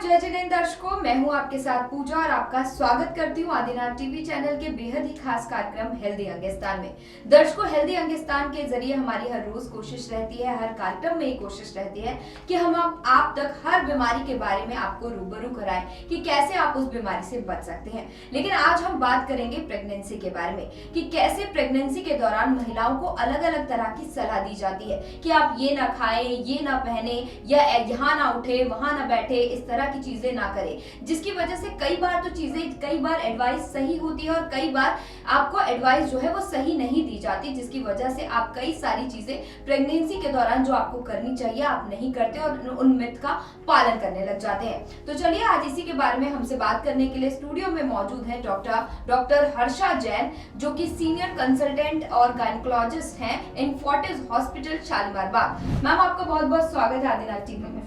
जय जगन दर्शकों, मैं हूं आपके साथ पूजा और आपका स्वागत करती हूं आदिनाथ टीवी चैनल के बेहद ही खास कार्यक्रम हेल्दी अंगस्तान में। दर्शकों, हेल्दी अंगस्तान के जरिए हमारी हर रोज कोशिश रहती है, हर कार्यक्रम में ये कोशिश रहती है कि हम आप तक हर बीमारी के बारे में आपको रूबरू कराएं कि कैसे आप उस बीमारी से बच सकते हैं। लेकिन आज हम बात करेंगे प्रेगनेंसी के बारे में कि कैसे प्रेगनेंसी के दौरान महिलाओं को अलग अलग तरह की सलाह दी जाती है कि आप ये ना खाएं, ये ना पहने, या यहाँ ना उठे, वहां ना बैठे, इस तरह की चीजें ना करें, जिसकी वजह से कई बार एडवाइस सही होती है और कई बार आपको एडवाइस जो है वो सही नहीं दी जाती, जिसकी वजह से आप कई सारी चीजें प्रेगनेंसी के दौरान जो आपको करनी चाहिए आप नहीं करते और उन मिथ का पालन करने लग जाते हैं। तो चलिए आज इसी के बारे में हमसे बात करने के लिए स्टूडियो में मौजूद है डॉक्टर हर्षा जैन, जो कि सीनियर कंसल्टेंट और गायनेकोलॉजिस्ट हैं इन फोर्टिस हॉस्पिटल शालीमार बाग। मैम, आपका बहुत बहुत स्वागत है आदिनाथ टीवी में।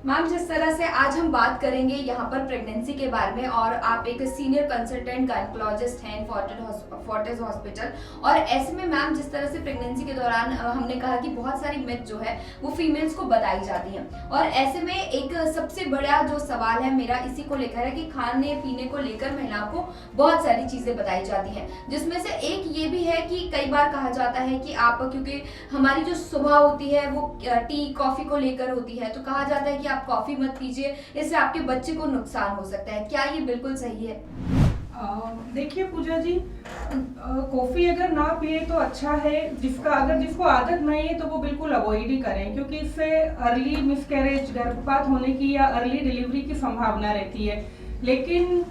मैम, जिस तरह से आज हम बात करेंगे यहाँ पर प्रेगनेंसी के बारे में, और आप एक सीनियर कंसल्टेंट गायनेकोलॉजिस्ट हैं फोर्टिस हॉस्पिटल, और ऐसे में मैम जिस तरह से प्रेगनेंसी के दौरान हमने कहा कि बहुत सारी मिथ जो है वो फीमेल्स को बताई जाती हैं, और ऐसे में एक सबसे बड़ा जो सवाल है मेरा इसी को लेकर है कि खाने पीने को लेकर महिलाओं को बहुत सारी चीजें बताई जाती हैं, जिसमें से एक ये भी है कि कई बार कहा जाता है कि आप, क्योंकि हमारी जो सुबह होती है वो टी कॉफी को लेकर होती है, तो कहा जाता है कि आप कॉफी मत पीजिए, इससे आपके बच्चे को नुकसान हो सकता है। क्या ये बिल्कुल सही है? देखिए पूजा जी, कॉफी अगर ना पिए तो अच्छा है। जिसको आदत नहीं है तो वो बिल्कुल अवॉइड ही करें, क्योंकि इससे अर्ली मिसकैरेज, गर्भपात होने की या अर्ली डिलीवरी की संभावना रहती है। लेकिन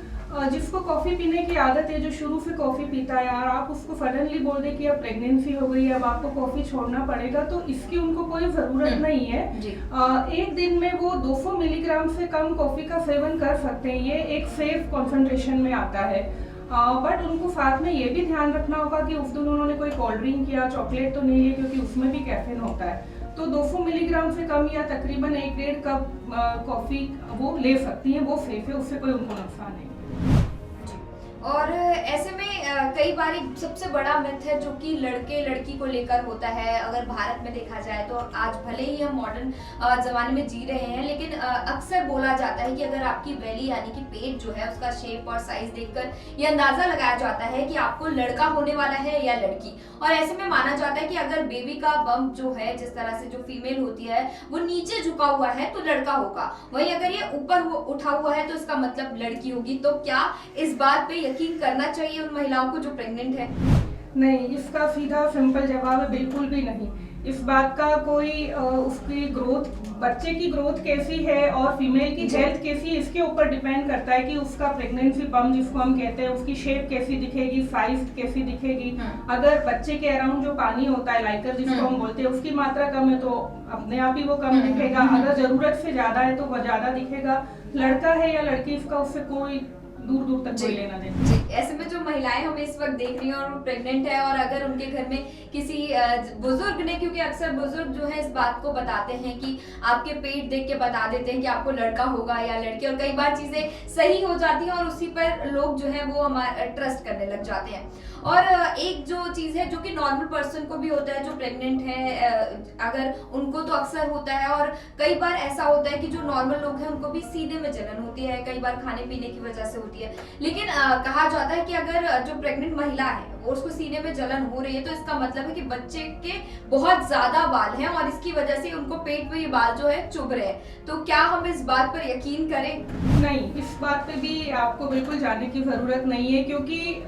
जिसको कॉफी पीने की आदत है, जो शुरू से कॉफी पीता है, और आप उसको सडनली बोल दे कि अब प्रेगनेंसी हो गई, अब आपको कॉफी छोड़ना पड़ेगा, तो इसकी उनको कोई जरूरत नहीं है। एक दिन में वो 200 मिलीग्राम से कम कॉफी का सेवन कर सकते हैं, ये एक सेफ कॉन्सेंट्रेशन में आता है। बट उनको साथ में ये भी ध्यान रखना होगा कि उस दिन उन्होंने कोई कोल्ड ड्रिंक या चॉकलेट तो नहीं ली, क्योंकि उसमें भी कैफीन होता है। तो 200 मिलीग्राम से कम या तकरीबन 1-1.5 कप कॉफी वो ले सकती हैं, वो सेफ है, उससे कोई उनको नुकसान नहीं। और ऐसे में कई बार एक सबसे बड़ा मिथ है जो कि लड़के लड़की को लेकर होता है। अगर भारत में देखा जाए तो आज भले ही हम मॉडर्न जमाने में जी रहे हैं, लेकिन अक्सर बोला जाता है कि अगर आपकी बेली यानी कि पेट जो है उसका शेप और साइज देखकर ये अंदाजा लगाया जाता है कि आपको लड़का होने वाला है या लड़की। और ऐसे में माना जाता है कि अगर बेबी का बम्प जो है, जिस तरह से जो फीमेल होती है वो नीचे झुका हुआ है तो लड़का होगा, वहीं अगर ये ऊपर उठा हुआ है तो इसका मतलब लड़की होगी। तो क्या इस बात पे यकीन करना चाहिए उन महिलाओं को जो प्रेग्नेंट है? नहीं, इसका सीधा सिंपल जवाब है बिल्कुल भी नहीं। इस बात का कोई उसकी ग्रोथ, बच्चे की ग्रोथ कैसी है और फीमेल की हेल्थ कैसी है, इसके ऊपर डिपेंड करता है कि उसका प्रेगनेंसी बम जिसको हम कहते हैं उसकी शेप कैसी दिखेगी, साइज कैसी दिखेगी। अगर बच्चे के अराउंड जो पानी होता है, लाइकर जिसको हम बोलते हैं, उसकी मात्रा कम है तो अपने आप ही वो कम दिखेगा। अगर जरूरत से ज्यादा है तो वो ज्यादा दिखेगा। लड़का है या लड़की, इसका उससे कोई दूर दूर तक कोई लेना देना। ऐसे में जो महिलाएं हमें इस वक्त देख रही हैं और वो प्रेग्नेंट है, और अगर उनके घर में किसी बुजुर्ग ने, क्योंकि अक्सर बुजुर्ग जो है इस बात को बताते हैं कि आपके पेट देख के बता देते हैं कि आपको लड़का होगा या लड़की, और कई बार चीजें सही हो जाती हैं और उसी पर लोग जो है वो हमारा ट्रस्ट करने लग जाते हैं। और एक जो चीज है जो कि नॉर्मल पर्सन को भी होता है, जो प्रेग्नेंट है, अगर उनको तो अक्सर होता है, और कई बार ऐसा होता है कि जो नॉर्मल लोग हैं उनको भी सीने में जलन होती है, कई बार खाने पीने की वजह से होती है। लेकिन कहा जाता है कि अगर जो प्रेग्नेंट महिला है वो उसको सीने में जलन हो रही है तो इसका मतलब है कि बच्चे के बहुत ज्यादा बाल हैं और इसकी वजह से उनको पेट में ये बाल जो है चुभ रहे हैं। तो क्या हम इस बात पर यकीन करें? नहीं, इस बात पे भी आपको बिल्कुल जानने की जरूरत नहीं है, क्योंकि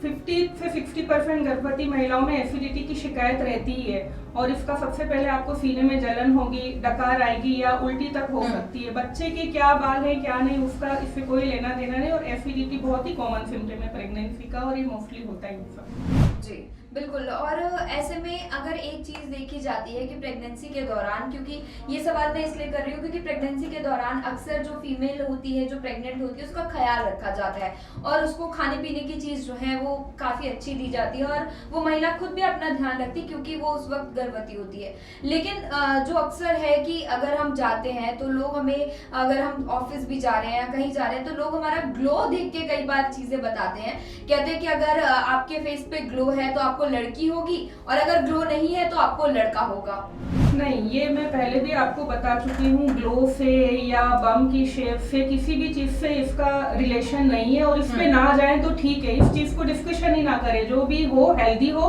50 से 60% गर्भवती महिलाओं में एसिडिटी की शिकायत रहती ही है, और इसका सबसे पहले आपको सीने में जलन होगी, डकार आएगी या उल्टी तक हो सकती है। बच्चे के क्या बाल है क्या नहीं उसका इससे कोई लेना देना नहीं, और एसिडिटी बहुत ही कॉमन सिम्टम है प्रेगनेंसी का, और ये मोस्टली होता है जी बिल्कुल। और ऐसे में अगर एक चीज देखी जाती है कि प्रेगनेंसी के दौरान, क्योंकि ये सवाल मैं इसलिए कर रही हूँ क्योंकि प्रेगनेंसी के दौरान अक्सर जो फीमेल होती है, जो प्रेग्नेंट होती है, उसका ख्याल रखा जाता है और उसको खाने पीने की चीज जो है वो काफी अच्छी दी जाती है, और वो महिला खुद भी अपना ध्यान रखती है क्योंकि वो उस वक्त गर्भवती होती है। लेकिन जो अक्सर है कि अगर हम जाते हैं तो लोग हमें, अगर हम ऑफिस भी जा रहे हैं या कहीं जा रहे हैं, तो लोग हमारा ग्लो देख के कई बार चीजें बताते हैं, कहते हैं कि अगर आपके फेस पे ग्लो है तो आपको आपको लड़की होगी, और अगर ग्लो नहीं है तो आपको लड़का होगा? नहीं, ये मैं पहले भी आपको बता चुकी हूँ, ग्लो से या बम की शेप से किसी भी चीज से इसका रिलेशन नहीं है, और इस पे ना जाए तो ठीक है, इस चीज को डिस्कशन ही ना करें, जो भी हो हेल्दी हो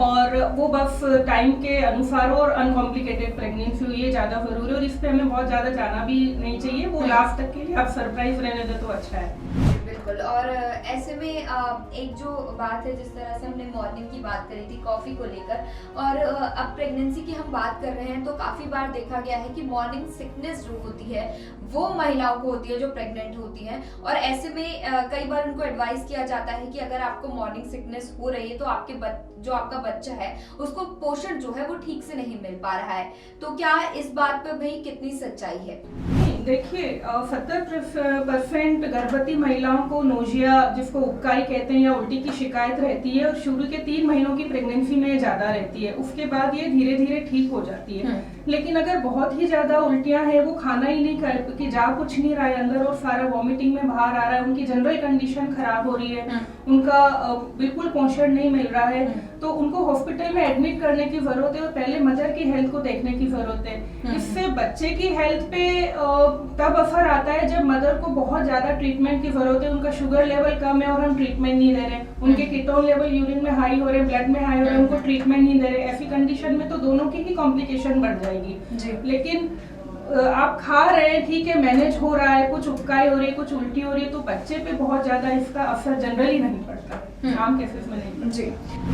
और वो बस टाइम के अनुसार हो और अनकॉम्प्लिकेटेड प्रेगनेंसी हो, ये ज्यादा जरूरी है। और इस पे हमें बहुत ज्यादा जाना भी नहीं चाहिए, वो लास्ट तक के लिए आप सरप्राइज रहने दे तो अच्छा है। बिल्कुल। और ऐसे में एक जो बात है, जिस तरह से हमने मॉर्निंग की बात करी थी कॉफ़ी को लेकर, और अब प्रेगनेंसी की हम बात कर रहे हैं, तो काफ़ी बार देखा गया है कि मॉर्निंग सिकनेस जो होती है वो महिलाओं को होती है जो प्रेग्नेंट होती हैं, और ऐसे में कई बार उनको एडवाइस किया जाता है कि अगर आपको मॉर्निंग सिकनेस हो रही है तो जो आपका बच्चा है उसको पोषण जो है वो ठीक से नहीं मिल पा रहा है, तो क्या इस बात पर भाई कितनी सच्चाई है? देखिए, 70% गर्भवती महिलाओं को नोजिया, जिसको उबकाई कहते हैं, या उल्टी की शिकायत रहती है, और शुरू के 3 महीनों की प्रेगनेंसी में ज्यादा रहती है, उसके बाद ये धीरे धीरे ठीक हो जाती है। लेकिन अगर बहुत ही ज्यादा उल्टियां हैं, वो खाना ही नहीं कर कि जा कुछ नहीं रहा है अंदर और सारा वॉमिटिंग में बाहर आ रहा है, उनकी जनरल कंडीशन खराब हो रही है, उनका बिल्कुल पोषण नहीं मिल रहा है, तो उनको हॉस्पिटल में एडमिट करने की जरूरत है, और पहले मदर की हेल्थ को देखने की जरूरत है। इससे बच्चे की हेल्थ पे तब असर आता है जब मदर को बहुत ज्यादा ट्रीटमेंट की जरूरत है, उनका शुगर लेवल कम है और हम ट्रीटमेंट नहीं दे रहे, उनके कीटोन लेवल यूरिन में हाई हो रहे, ब्लड में हाई हो रहे, उनको ट्रीटमेंट नहीं दे रहे, ऐसी कंडीशन में तो दोनों की ही कॉम्प्लिकेशन बढ़ जाएगी। लेकिन आप खा रहे हैं, ठीक है, मैनेज हो रहा है, कुछ उबकाई हो रही है, कुछ उल्टी हो रही है, तो बच्चे पे बहुत ज्यादा इसका असर जनरली नहीं पड़ता, आम केसेस में नहीं। जी।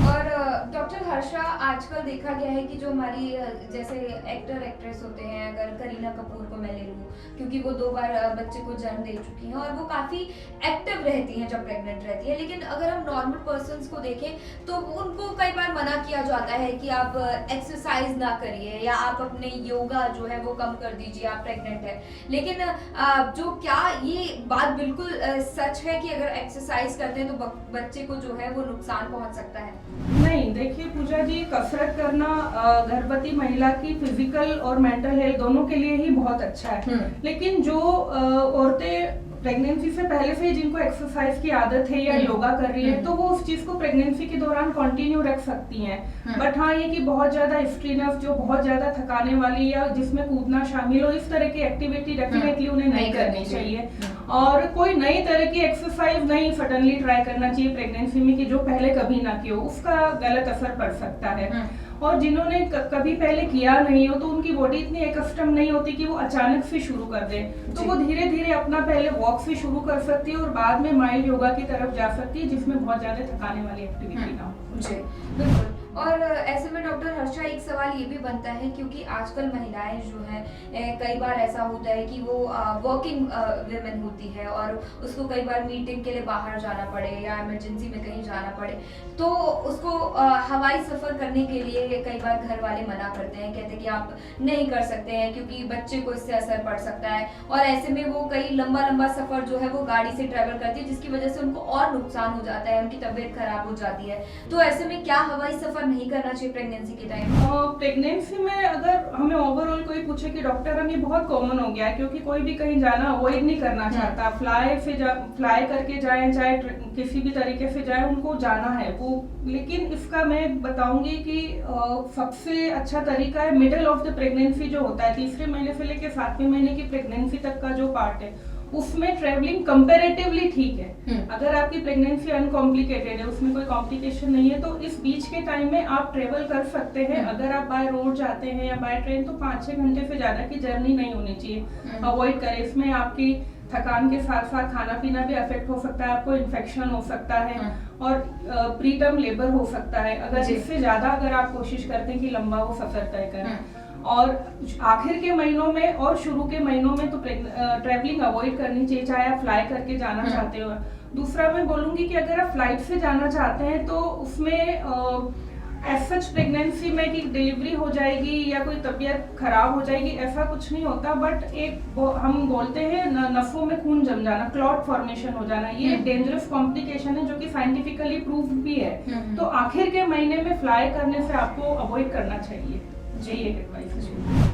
और डॉक्टर हर्षा, आजकल देखा गया है कि जो हमारी जैसे एक्टर एक्ट्रेस होते हैं, अगर करीना कपूर को मैं ले लूँ, क्योंकि वो 2 बार बच्चे को जन्म दे चुकी हैं और वो काफ़ी एक्टिव रहती हैं जब प्रेग्नेंट रहती है, लेकिन अगर हम नॉर्मल पर्सन्स को देखें तो उनको कई बार मना किया जाता है कि आप एक्सरसाइज ना करिए, या आप अपने योगा जो है वो कम कर दीजिए, आप प्रेग्नेंट है। लेकिन जो क्या ये बात बिल्कुल सच है कि अगर एक्सरसाइज करते हैं तो बच्चे को जो है वो नुकसान पहुंच सकता है? नहीं, देखिए पूजा जी, कसरत करना गर्भवती महिला की फिजिकल और मेंटल हेल्थ दोनों के लिए ही बहुत अच्छा है। लेकिन जो औरतें प्रेगनेंसी से पहले से जिनको एक्सरसाइज की आदत है या योगा कर रही है, तो वो उस चीज को प्रेगनेंसी के दौरान कंटिन्यू रख सकती हैं। बट हाँ, ये कि बहुत ज्यादा स्ट्रेनफ, जो बहुत ज्यादा थकाने वाली या जिसमें कूदना शामिल हो, इस तरह की एक्टिविटी डेफिनेटली उन्हें नहीं करनी चाहिए। और कोई नई तरह की एक्सरसाइज नहीं सडनली ट्राई करना चाहिए प्रेगनेंसी में कि जो पहले कभी ना किया, उसका गलत असर पड़ सकता है। और जिन्होंने कभी पहले किया नहीं हो, तो उनकी बॉडी इतनी एकस्टम नहीं होती कि वो अचानक से शुरू कर दे, तो वो धीरे धीरे अपना पहले वॉक से शुरू कर सकती है और बाद में माइल्ड योगा की तरफ जा सकती है, जिसमें बहुत ज्यादा थकाने वाली एक्टिविटी ना हो। जी बिल्कुल। और ऐसे में डॉक्टर हर्षा, एक सवाल ये भी बनता है, क्योंकि आजकल महिलाएं जो हैं, कई बार ऐसा होता है कि वो वर्किंग वुमेन होती है और उसको कई बार मीटिंग के लिए बाहर जाना पड़े या इमरजेंसी में कहीं जाना पड़े, तो उसको हवाई सफ़र करने के लिए कई बार घर वाले मना करते हैं, कहते हैं कि आप नहीं कर सकते हैं क्योंकि बच्चे को इससे असर पड़ सकता है, और ऐसे में वो कई लंबा सफ़र जो है वो गाड़ी से ट्रैवल करती है, जिसकी वजह से उनको और नुकसान हो जाता है, उनकी तबीयत खराब हो जाती है। तो ऐसे में क्या हवाई सफ़र नहीं करना चाहिए प्रेगनेंसी के टाइम? प्रेगनेंसी में अगर हमें ओवरऑल कोई पूछे कि डॉक्टर, हम, ये बहुत कॉमन हो गया है, क्योंकि कोई भी कहीं जाना अवॉइड नहीं करना चाहता, फ्लाई करके जाए, चाहे किसी भी तरीके से जाए, उनको जाना है वो। लेकिन इसका मैं बताऊंगी कि सबसे अच्छा तरीका है मिडिल ऑफ द प्रेगनेंसी जो होता है, 3रे महीने से लेकर 7वें महीने की प्रेगनेंसी तक का जो पार्ट है, उसमें ट्रेवलिंग कंपैरेटिवली ठीक है। अगर आपकी प्रेगनेंसी अनकॉम्प्लिकेटेड है, उसमें कोई कॉम्प्लिकेशन नहीं है, तो इस बीच के टाइम में आप ट्रेवल कर सकते हैं। अगर आप बाय रोड जाते हैं या बाय ट्रेन, तो 5-6 घंटे से ज्यादा की जर्नी नहीं होनी चाहिए, अवॉइड करें। इसमें आपकी थकान के साथ साथ खाना पीना भी अफेक्ट हो सकता है, आपको इन्फेक्शन हो सकता है और प्री टर्म लेबर हो सकता है, अगर इससे ज्यादा अगर आप कोशिश करते हैं कि लंबा वो सफर तय करें। और आखिर के महीनों में और शुरू के महीनों में तो ट्रैवलिंग अवॉइड करनी चाहिए, चाहे आप फ्लाई करके जाना चाहते हो। दूसरा मैं बोलूँगी कि अगर आप फ्लाइट से जाना चाहते हैं, तो उसमें एज सच प्रेगनेंसी में कि डिलीवरी हो जाएगी या कोई तबीयत खराब हो जाएगी, ऐसा कुछ नहीं होता। बट एक हम बोलते हैं नसों में खून जम जाना, क्लॉट फॉर्मेशन हो जाना, ये डेंजरस कॉम्प्लिकेशन है जो कि साइंटिफिकली प्रूव्ड भी है। तो आखिर के महीने में फ्लाई करने से आपको अवॉइड करना चाहिए। जी, एक एडवाइस है।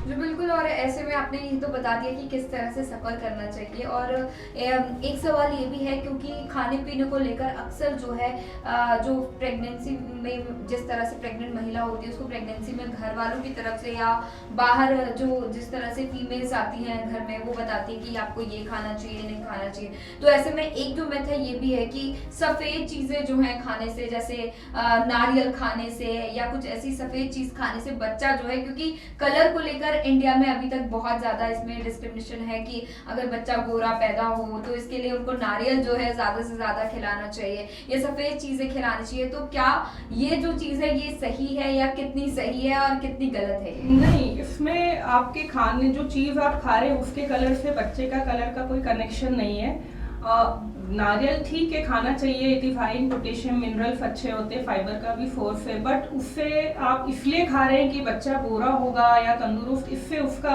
जो बिल्कुल बिल्कुल, और ऐसे में आपने ये तो बता दिया कि किस तरह से सफ़र करना चाहिए, और एक सवाल ये भी है क्योंकि खाने-पीने को लेकर अक्सर जो है जो प्रेगनेंसी में जिस तरह से प्रेग्नेंट महिला होती है उसको प्रेगनेंसी में घर वालों की तरफ से या बाहर जो जिस तरह से फीमेल्स आती हैं घर में वो बताती है कि आपको ये खाना चाहिए, नहीं खाना चाहिए। तो ऐसे में एक जो मिथ है ये भी है कि सफ़ेद चीज़ें जो हैं खाने से, जैसे नारियल खाने से या कुछ ऐसी सफ़ेद चीज़ खाने से बच्चा जो है, क्योंकि कलर को लेकर इंडिया में अभी तक बहुत ज़्यादा इसमें डिस्क्रिमिनेशन है कि अगर बच्चा गोरा पैदा हो तो इसके लिए उनको नारियल जो है ज़्यादा से ज़्यादा खिलाना चाहिए या सफ़ेद चीज़ें खिलानी चाहिए। तो क्या ये जो चीज़ है ये सही है या कितनी सही है और कितनी गलत है? नहीं, इसमें आपके खाने जो चीज़ आप खा रहे हैं उसके कलर से बच्चे का कलर का कोई कनेक्शन नहीं है। नारियल ठीक है, खाना चाहिए, डिवाइन पोटेशियम मिनरल्स अच्छे होते हैं, फाइबर का भी सोर्स है, बट उससे आप इसलिए खा रहे हैं कि बच्चा गोरा होगा या तंदुरुस्त, इससे उसका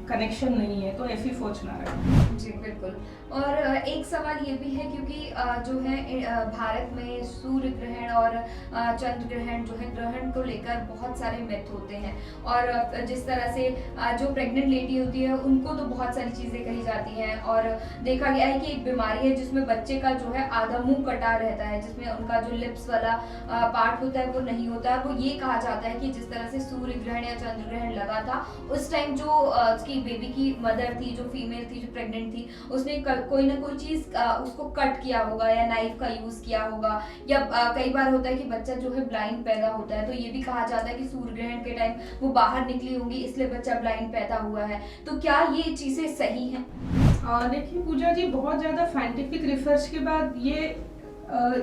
कनेक्शन नहीं है, तो ऐसी सोच ना रखें। जी बिल्कुल। और एक सवाल ये भी है क्योंकि जो है भारत में सूर्य ग्रहण और चंद्र ग्रहण जो है ग्रहण को लेकर बहुत सारे मिथ होते हैं, और जिस तरह से जो प्रेग्नेंट लेडी होती है उनको तो बहुत सारी चीज़ें कही जाती हैं, और देखा गया है कि एक बीमारी है जिसमें बच्चे का जो है आधा मुंह कटा रहता है, जिसमें उनका जो लिप्स वाला पार्ट होता है वो नहीं होता है। वो ये कहा जाता है कि जिस तरह से सूर्य ग्रहण या चंद्र ग्रहण लगा था उस टाइम जो उसकी बेबी की मदर थी, जो फीमेल थी, जो प्रेग्नेंट थी, उसने कोई ना कोई चीज़ उसको कट किया होगा या नाइफ का यूज़ किया होगा, या कई बार होता है कि बच्चा जो है ब्लाइंड पैदा होता है, तो ये भी कहा जाता है कि सूर्य ग्रहण के टाइम वो बाहर निकली होंगी इसलिए बच्चा ब्लाइंड पैदा हुआ है। तो क्या ये चीज़ें सही हैं? देखिए पूजा जी, बहुत ज़्यादा साइंटिफिक रिसर्च के बाद ये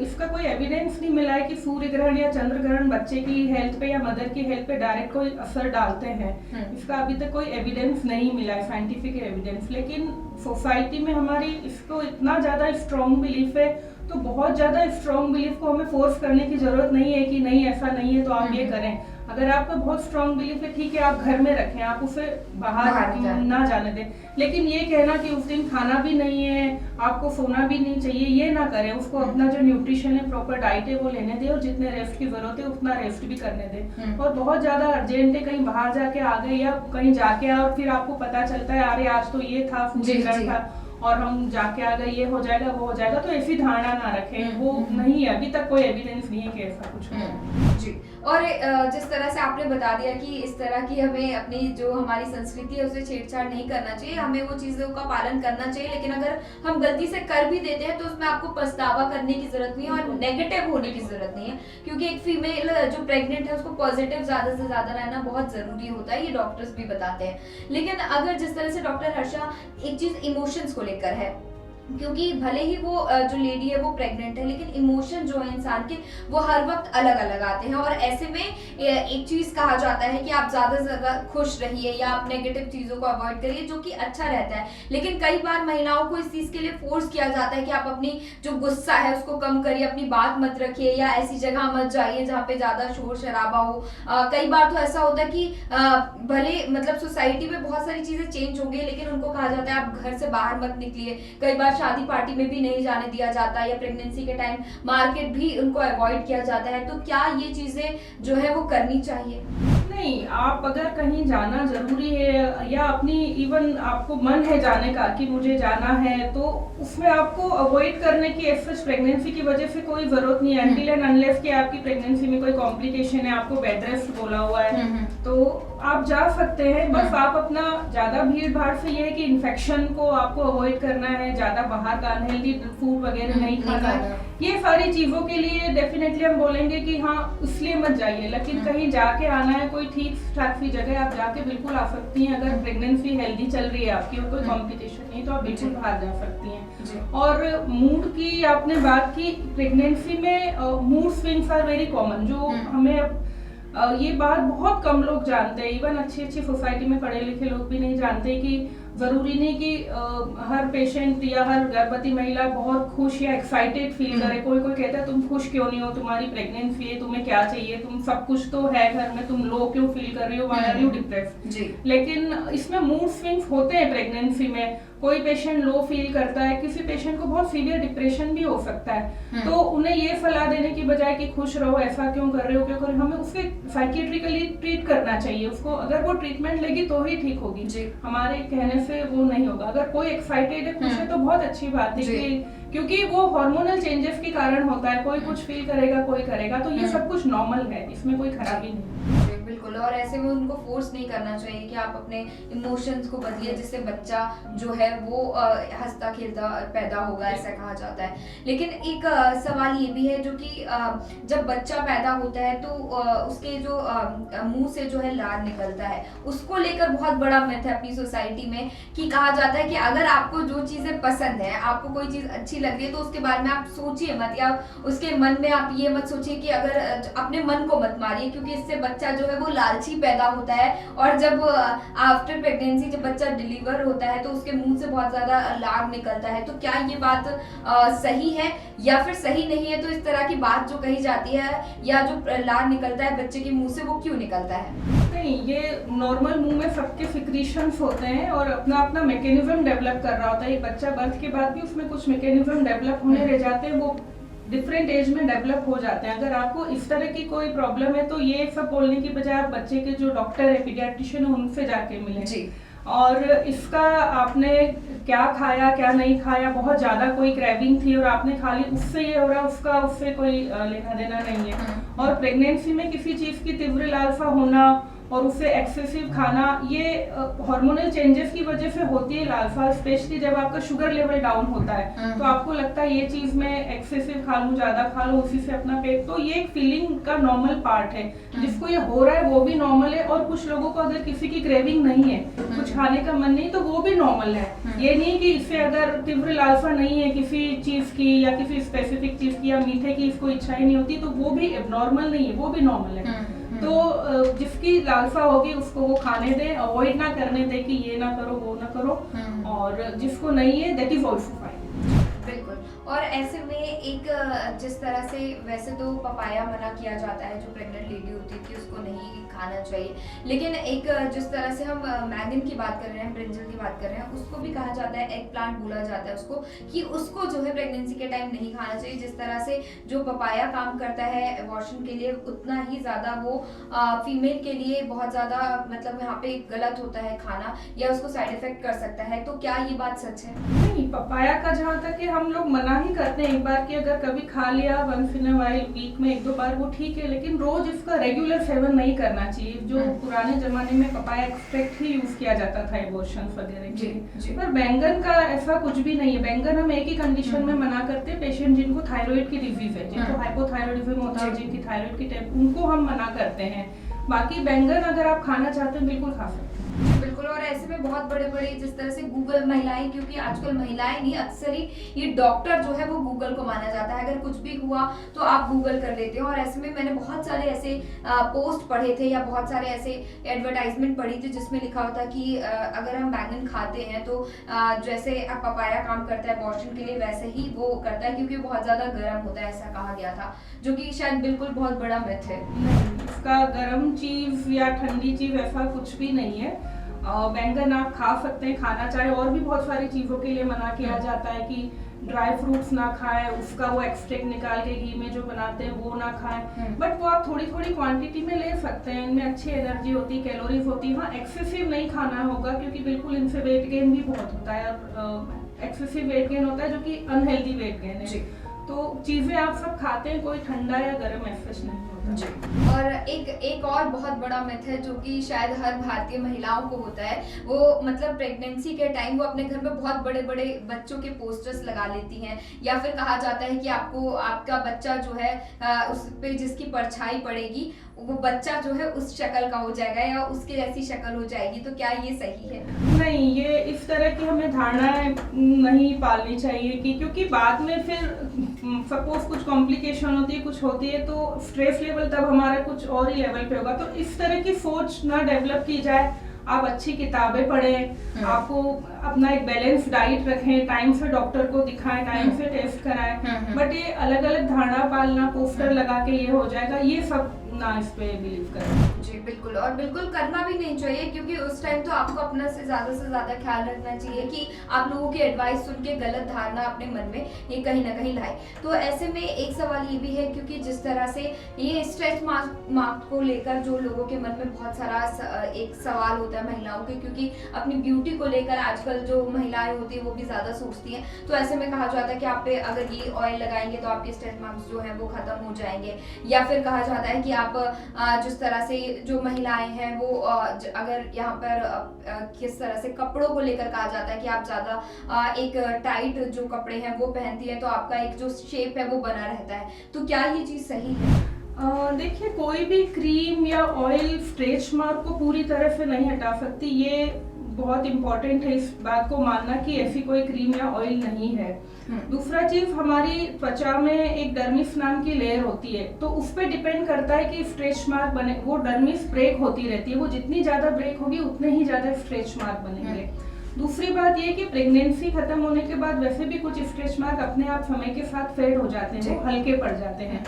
इसका कोई एविडेंस नहीं मिला है कि सूर्य ग्रहण या चंद्र ग्रहण बच्चे की हेल्थ पे या मदर की हेल्थ पे डायरेक्ट कोई असर डालते हैं। इसका अभी तक कोई एविडेंस नहीं मिला है, साइंटिफिक एविडेंस। लेकिन सोसाइटी में हमारी इसको इतना ज़्यादा स्ट्रॉन्ग बिलीफ है, तो बहुत ज़्यादा स्ट्रॉन्ग बिलीफ को हमें फोर्स करने की ज़रूरत नहीं है कि नहीं ऐसा नहीं है तो आप ये करें। अगर आपका बहुत स्ट्रॉन्ग बिलीफ है, ठीक है, आप घर में रखें, आप उसे बाहर ना जाने दें। लेकिन ये कहना कि उस दिन खाना भी नहीं है, आपको सोना भी नहीं चाहिए, ये ना करें। उसको अपना जो न्यूट्रिशन है, प्रॉपर डाइट है वो लेने दें, और जितने रेस्ट की जरूरत है उतना रेस्ट भी करने दें। और बहुत ज़्यादा अर्जेंट है, कहीं बाहर जाके आ गए या कहीं जाके और फिर आपको पता चलता है अरे आज तो ये था, था और हम जाके आ गए, ये हो जाएगा वो हो जाएगा, तो ऐसी धारणा ना रखें। वो नहीं है, अभी तक कोई एविडेंस नहीं है कि ऐसा कुछ हो। जी, और जिस तरह से आपने बता दिया कि इस तरह की हमें अपनी जो हमारी संस्कृति है उसे छेड़छाड़ नहीं करना चाहिए, हमें वो चीज़ों का पालन करना चाहिए, लेकिन अगर हम गलती से कर भी देते हैं तो उसमें आपको पछतावा करने की जरूरत नहीं है और नेगेटिव होने की जरूरत नहीं है, क्योंकि एक फीमेल जो प्रेग्नेंट है उसको पॉजिटिव ज़्यादा से ज़्यादा रहना बहुत ज़रूरी होता है, ये डॉक्टर्स भी बताते हैं। लेकिन अगर जिस तरह से डॉक्टर हर्षा एक चीज़ इमोशंस को लेकर है, क्योंकि भले ही वो जो लेडी है वो प्रेग्नेंट है, लेकिन इमोशन जो है इंसान के वो हर वक्त अलग अलग आते हैं, और ऐसे में एक चीज़ कहा जाता है कि आप ज़्यादा से ज़्यादा खुश रहिए या आप नेगेटिव चीज़ों को अवॉइड करिए, जो कि अच्छा रहता है। लेकिन कई बार महिलाओं को इस चीज़ के लिए फोर्स किया जाता है कि आप अपनी जो गुस्सा है उसको कम करिए, अपनी बात मत रखिए या ऐसी जगह मत जाइए जहाँ पे ज़्यादा शोर शराबा हो। कई बार तो ऐसा होता है कि भले मतलब सोसाइटी में बहुत सारी चीज़ें चेंज होंगी, लेकिन उनको कहा जाता है आप घर से बाहर मत निकलिए। कई बार शादी पार्टी में भी नहीं जाने दिया जाता, या प्रेगनेंसी के टाइम मार्केट भी उनको अवॉइड किया जाता है। तो क्या ये चीजें जो है वो करनी चाहिए? नहीं, आप अगर कहीं जाना जरूरी है या अपनी इवन आपको मन है जाने का कि मुझे जाना है, तो उसमें आपको अवॉइड करने की एक्सेस प्रेगनेंसी की वजह से कोई जरूरत नहीं है, अनटिल एंड अनलेस कि आपकी प्रेगनेंसी में कोई कॉम्प्लिकेशन है, आपको बेड रेस्ट बोला हुआ है, तो आप जा सकते हैं। बस आप अपना ज्यादा भीड़ भाड़ से ये है कि इन्फेक्शन को आपको अवॉइड करना है, ज्यादा बाहर का अनहेल्दी फूड वगैरह नहीं खाना है। ये सारी चीजों के लिए डेफिनेटली हम बोलेंगे कि हाँ इसलिए मत जाइए, लेकिन कहीं जाके आना है, कोई ठीक ठाक सी जगह आप जाके बिल्कुल आ सकती हैं। अगर प्रेगनेंसी हेल्दी चल रही है आपकी और कोई कॉम्प्लिकेशन नहीं, तो आप बिल्कुल बाहर जा सकती हैं। और मूड की आपने बात की, प्रेगनेंसी में mood swings are very common, जो हमें ये बात बहुत कम लोग जानते हैं, इवन अच्छी अच्छी सोसाइटी में पढ़े लिखे लोग भी नहीं जानते कि जरूरी नहीं कि हर पेशेंट या हर गर्भवती महिला बहुत खुश या एक्साइटेड फील करे। कोई कोई कहता है तुम खुश क्यों नहीं हो, तुम्हारी प्रेगनेंसी है, तुम्हें क्या चाहिए, तुम सब कुछ तो है घर में, तुम लो क्यों फील कर रही हो, व्हाई आर यू डिप्रेस्ड। लेकिन इसमें मूड स्विंग्स होते हैं प्रेगनेंसी में। कोई पेशेंट लो फील करता है, किसी पेशेंट को बहुत सीवियर डिप्रेशन भी हो सकता है। तो उन्हें ये सलाह देने की बजाय कि खुश रहो, ऐसा क्यों कर रहे हो, क्यों कर रहे हो, हमें उसके साइकियाट्रिकली ट्रीट करना चाहिए उसको। अगर वो ट्रीटमेंट लेगी तो ही ठीक होगी, हमारे कहने से वो नहीं होगा। अगर कोई एक्साइटेड है, खुश है तो बहुत अच्छी बात है, क्योंकि वो हार्मोनल चेंजेस के कारण होता है। कोई कुछ फील करेगा, कोई करेगा, तो ये सब कुछ नॉर्मल है, इसमें कोई खराबी नहीं। बिल्कुल, और ऐसे में उनको फोर्स नहीं करना चाहिए कि आप अपने इमोशंस को बदलिए जिससे बच्चा जो है वो हंसता खेलता पैदा होगा, ऐसा कहा जाता है। लेकिन एक सवाल ये भी है जो कि जब बच्चा पैदा होता है तो उसके जो मुंह से जो है लार निकलता है, उसको लेकर बहुत बड़ा मिथ है अपनी सोसाइटी में कि कहा जाता है कि अगर आपको जो चीजें पसंद है, आपको कोई चीज अच्छी लग रही है तो उसके बारे में आप सोचिए मत, या उसके मन में आप ये मत सोचिए कि अगर अपने मन को मत मारिए, क्योंकि इससे बच्चा जो है वो लालची पैदा होता है। और जब आफ्टर प्रेगनेंसी जब बच्चा डिलीवर होता है तो उसके मुंह से बहुत ज्यादा लार निकलता है। तो क्या ये बात सही है या फिर सही नहीं है? तो इस तरह की बात जो कही जाती है या जो लार निकलता है बच्चे के मुंह से, वो क्यों निकलता है? नहीं, ये नॉर्मल मुंह में सबके सिक्रीशंस होते हैं और अपना अपना मैकेनिज्म डेवलप कर रहा होता है। बच्चा बर्थ के बाद भी उसमें कुछ मैकेनिज्म डेवलप होने रह जाते हैं, वो डिफरेंट एज में डेवलप हो जाते हैं। अगर आपको इस तरह की कोई प्रॉब्लम है तो ये सब बोलने की बजाय आप बच्चे के जो डॉक्टर है, पीडियाट्रिशियन है, उनसे जाके मिलें। और इसका आपने क्या खाया क्या नहीं खाया, बहुत ज्यादा कोई क्रेविंग थी और आपने खा ली, उससे ये हो रहा, उसका उससे कोई लेना देना नहीं है। और प्रेगनेंसी में किसी चीज की तीव्र लालसा होना और उससे एक्सेसिव खाना, ये हार्मोनल चेंजेस की वजह से होती है लालसा। स्पेशली जब आपका शुगर लेवल डाउन होता है तो आपको लगता है ये चीज मैं एक्सेसिव खा लूं, ज्यादा खा लूं, उसी से अपना पेट, तो ये एक फीलिंग का नॉर्मल पार्ट है। जिसको ये हो रहा है वो भी नॉर्मल है। और कुछ लोगों को अगर किसी की क्रेविंग नहीं है, कुछ खाने का मन नहीं, तो वो भी नॉर्मल है। ये नहीं कि इससे अगर तीव्र लालसा नहीं है किसी चीज की या किसी स्पेसिफिक चीज की या मीठे की इसको इच्छा ही नहीं होती, तो वो भी एबनॉर्मल नहीं है, वो भी नॉर्मल है। तो जिसकी लालसा होगी उसको वो खाने दे, अवॉइड ना करने दे कि ये ना करो वो ना करो। और जिसको नहीं है दैट इज ऑल्सो फाइन। बिल्कुल। और ऐसे में एक जिस तरह से वैसे तो पपाया मना किया जाता है, जो प्रेग्नेंट लेडी होती थी उसको नहीं खाना चाहिए, लेकिन एक जिस तरह से हम मैंगन की बात कर रहे हैं, ब्रिंजल की बात कर रहे हैं, उसको भी कहा जाता है, एग प्लांट बोला जाता है उसको, कि उसको जो है प्रेगनेंसी के टाइम नहीं खाना चाहिए। जिस तरह से जो पपाया काम करता है एबॉर्शन के लिए, उतना ही ज्यादा वो फीमेल के लिए बहुत ज्यादा मतलब यहाँ पे गलत होता है खाना, या उसको साइड इफेक्ट कर सकता है। तो क्या ये बात सच है? नहीं, पपाया का जहाँ तक है हम लोग मना ही करते हैं एक बार कि अगर कभी खा लिया once in a while, week में एक दो बार, वो ठीक है, लेकिन रोज इसका रेगुलर सेवन नहीं करना चाहिए। जो पुराने जमाने में पपाया एक्सट्रैक्ट ही यूज किया जाता था एबॉर्शन वगैरह के लिए। पर बैंगन का ऐसा कुछ भी नहीं है। बैंगन हम एक ही कंडीशन में मना करते हैं, पेशेंट जिनको थायराइड की डिजीज है, जिनको हाइपोथायरॉइडिज्म होता है, जिनकी थायराइड की टाइप, उनको हम मना करते हैं। बाकी बैंगन अगर आप खाना चाहते हैं बिल्कुल खा सकते हैं। बिल्कुल। और ऐसे में बहुत बड़े बड़े जिस तरह से गूगल महिलाएं, क्योंकि आजकल महिलाएं नहीं, अक्सर ही ये डॉक्टर जो है वो गूगल को माना जाता है। अगर कुछ भी हुआ तो आप गूगल कर लेते हो। और ऐसे में मैंने बहुत सारे ऐसे पोस्ट पढ़े थे या बहुत सारे ऐसे एडवर्टाइजमेंट पढ़ी थी जिसमें लिखा होता कि अगर हम बैंगन खाते हैं तो जैसे पपाया काम करता है अबॉर्शन के लिए, वैसे ही वो करता है, क्योंकि बहुत ज्यादा गर्म होता है, ऐसा कहा गया था, जो कि शायद बिल्कुल बहुत बड़ा मिथ है। इसका गर्म चीज या ठंडी चीज ऐसा कुछ भी नहीं है। बैंगन आप खा सकते हैं, खाना चाहे। और भी बहुत सारी चीजों के लिए मना किया जाता है कि ड्राई फ्रूट्स ना खाएं, उसका वो एक्सट्रैक्ट निकाल के घी में जो बनाते हैं वो ना खाएं। बट वो आप थोड़ी थोड़ी क्वांटिटी में ले सकते हैं, इनमें अच्छी एनर्जी होती है, कैलोरीज होती है। हाँ, एक्सेसिव नहीं खाना होगा, क्योंकि बिल्कुल इनसे वेट गेन भी बहुत होता है। और एक्सेसिव वेट गेन होता है जो कि अनहेल्दी वेट गेन है। तो चीजें आप सब खाते हैं, कोई ठंडा या गर्म एक्सेस नहीं होता। और एक और बहुत बड़ा मिथ है जो कि शायद हर भारतीय महिलाओं को होता है, वो मतलब प्रेगनेंसी के टाइम वो अपने घर में बहुत बड़े बड़े बच्चों के पोस्टर्स लगा लेती हैं, या फिर कहा जाता है कि आपका बच्चा जो है उस पे जिसकी परछाई पड़ेगी वो बच्चा जो है उस शक्ल का हो जाएगा या उसकी जैसी शक्ल हो जाएगी। तो क्या ये सही है? नहीं, ये इस तरह की हमें धारणाएं नहीं पालनी चाहिए कि क्योंकि बाद में फिर सपोज कुछ कॉम्प्लिकेशन होती है, कुछ होती है, तो स्ट्रेस लेवल तब हमारा कुछ और ही लेवल पे होगा। तो इस तरह की सोच ना डेवलप की जाए। आप अच्छी किताबें पढ़ें, आपको अपना एक बैलेंस डाइट रखें, टाइम से डॉक्टर को दिखाएं, टाइम से टेस्ट कराएं। बट ये अलग अलग धारणा पालना, पोस्टर लगा के ये हो जाएगा, ये सब ना इस पे बिलीव करें। जी बिल्कुल, और बिल्कुल करना भी नहीं चाहिए, क्योंकि उस टाइम तो आपको अपना से ज्यादा ख्याल रखना चाहिए कि आप लोगों की एडवाइस सुन के गलत धारणा अपने मन में ये कहीं ना कहीं लाए। तो ऐसे में एक सवाल ये भी है, क्योंकि जिस तरह से ये स्ट्रेच मार्क को लेकर जो लोगों के मन में बहुत सारा एक सवाल होता है महिलाओं के, क्योंकि अपनी ब्यूटी को लेकर आजकल जो महिलाएं होती है वो भी ज्यादा सोचती हैं। तो ऐसे में कहा जाता है कि आप पे अगर ये ऑयल लगाएंगे तो आपके स्ट्रेच मार्क्स जो है वो खत्म हो जाएंगे, या फिर कहा जाता है कि आप जिस तरह से जो महिलाएं हैं वो अगर यहाँ पर किस तरह से कपड़ों को लेकर कहा जाता है कि आप ज्यादा एक टाइट जो कपड़े हैं वो पहनती है तो आपका एक जो शेप है वो बना रहता है। तो क्या ये चीज सही है? देखिए, कोई भी क्रीम या ऑयल स्ट्रेच मार्क को पूरी तरह से नहीं हटा सकती। ये बहुत इंपॉर्टेंट है इस बात को मानना कि ऐसी कोई क्रीम या ऑयल नहीं है। दूसरा चीज, हमारी त्वचा में एक डर्मिस नाम की लेयर होती है, तो उस पर डिपेंड करता है कि स्ट्रेच मार्क बने। वो डर्मिस ब्रेक होती रहती है, वो जितनी ज्यादा ब्रेक होगी उतने ही ज्यादा स्ट्रेच मार्क बनेंगे। दूसरी बात ये कि प्रेगनेंसी खत्म होने के बाद वैसे भी कुछ स्ट्रेच मार्क अपने आप समय के साथ फेड हो जाते हैं, वो हल्के पड़ जाते हैं।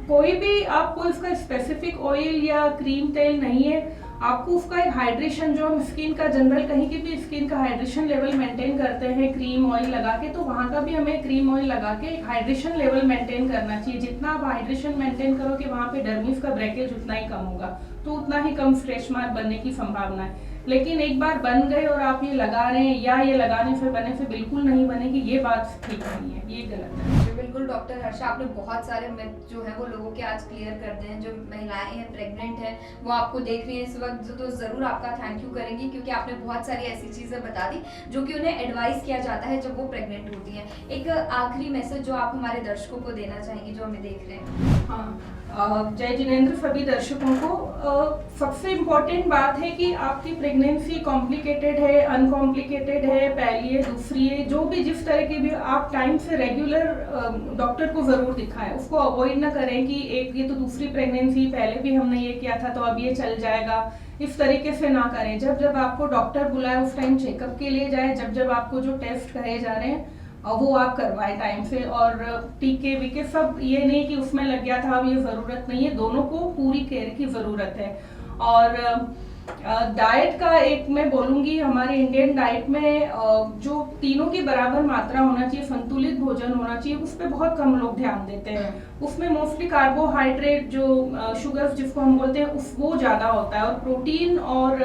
कोई भी आपको इसका स्पेसिफिक ऑयल या क्रीम तेल नहीं है, आपको उसका एक हाइड्रेशन, जो हम स्किन का जनरल कहीं की भी स्किन का हाइड्रेशन लेवल मेंटेन करते हैं क्रीम ऑयल लगा के, तो वहाँ का भी हमें क्रीम ऑयल लगा के एक हाइड्रेशन लेवल मेंटेन करना चाहिए। जितना आप हाइड्रेशन मेंटेन करोगे वहाँ पे डर्मिस का ब्रेकेज उतना ही कम होगा, तो उतना ही कम स्ट्रेच मार्क बनने की संभावना है। लेकिन एक बार बन गए और आप ये लगा रहे हैं या ये लगाने से बने से बिल्कुल नहीं बनेगी, ये बात ठीक नहीं है, ये गलत है। बिल्कुल डॉक्टर हर्षा, आपने बहुत सारे मिथ जो है वो लोगों के आज क्लियर कर दिए हैं। जो महिलाएं हैं, प्रेग्नेंट हैं, वो आपको देख रही हैं इस वक्त, तो जरूर आपका थैंक यू करेंगी, क्योंकि आपने बहुत सारी ऐसी चीजें बता दी जो कि उन्हें एडवाइस किया जाता है जब वो प्रेग्नेंट होती हैं। एक आखिरी मैसेज जो आप हमारे दर्शकों को देना चाहेंगे जो हमें देख रहे हैं? हाँ, जय जिनेंद्र सभी दर्शकों को। सबसे इम्पोर्टेंट बात है कि आपकी प्रेगनेंसी कॉम्प्लिकेटेड है, अनकॉम्प्लिकेटेड है, पहली है, दूसरी है, जो भी जिस तरह की भी, आप टाइम से रेगुलर डॉक्टर को ज़रूर दिखाएं। उसको अवॉइड ना करें कि एक ये तो दूसरी प्रेगनेंसी, पहले भी हमने ये किया था तो अब ये चल जाएगा, इस तरीके से ना करें। जब जब आपको डॉक्टर बुलाए उस टाइम चेकअप के लिए जाए, जब जब आपको जो टेस्ट करे जा रहे हैं वो आप करवाएं टाइम से। और टीके वीके सब, ये नहीं कि उसमें लग गया था अब ये ज़रूरत नहीं है, दोनों को पूरी केयर की ज़रूरत है। और डाइट का एक मैं बोलूँगी, हमारे इंडियन डाइट में जो तीनों की बराबर मात्रा होना चाहिए, संतुलित भोजन होना चाहिए, उस पर बहुत कम लोग ध्यान देते हैं। उसमें मोस्टली कार्बोहाइड्रेट, जो शुगर जिसको हम बोलते हैं, वो ज़्यादा होता है, और प्रोटीन और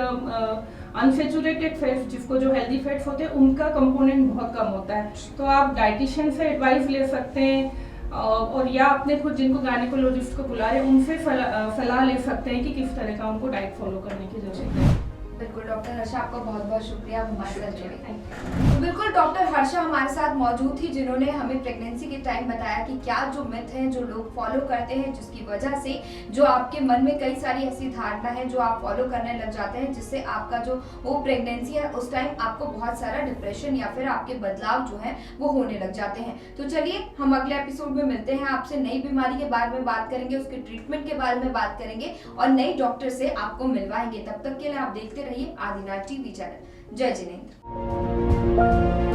अनसेचुरेटेड फैट्स, जिसको जो हेल्दी फैट्स होते हैं, उनका कंपोनेंट बहुत कम होता है। तो आप डाइटिशियन से एडवाइस ले सकते हैं, और या अपने खुद जिनको गायनेकोलॉजिस्ट को बुला रहे हैं उनसे सलाह ले सकते हैं कि किस तरह का उनको डाइट फॉलो करने की जरूरत है। बिल्कुल डॉक्टर हर्षा, आपका बहुत बहुत शुक्रिया हमारे साथ जुड़े। तो बिल्कुल डॉक्टर हर्षा हमारे साथ मौजूद थी, जिन्होंने हमें प्रेगनेंसी के टाइम बताया कि क्या जो मिथ हैं जो लोग फॉलो करते हैं, जिसकी वजह से जो आपके मन में कई सारी ऐसी धारणा है जो आप फॉलो करने लग जाते हैं, जिससे आपका जो वो प्रेगनेंसी है उस टाइम आपको बहुत सारा डिप्रेशन या फिर आपके बदलाव जो है वो होने लग जाते हैं। तो चलिए हम अगले एपिसोड में मिलते हैं, आपसे नई बीमारी के बारे में बात करेंगे, उसके ट्रीटमेंट के बारे में बात करेंगे और नई डॉक्टर से आपको मिलवाएंगे। तब तक के लिए आप देखते रहिए आदिनाथ टीवी चैनल। जय जिनेंद्र।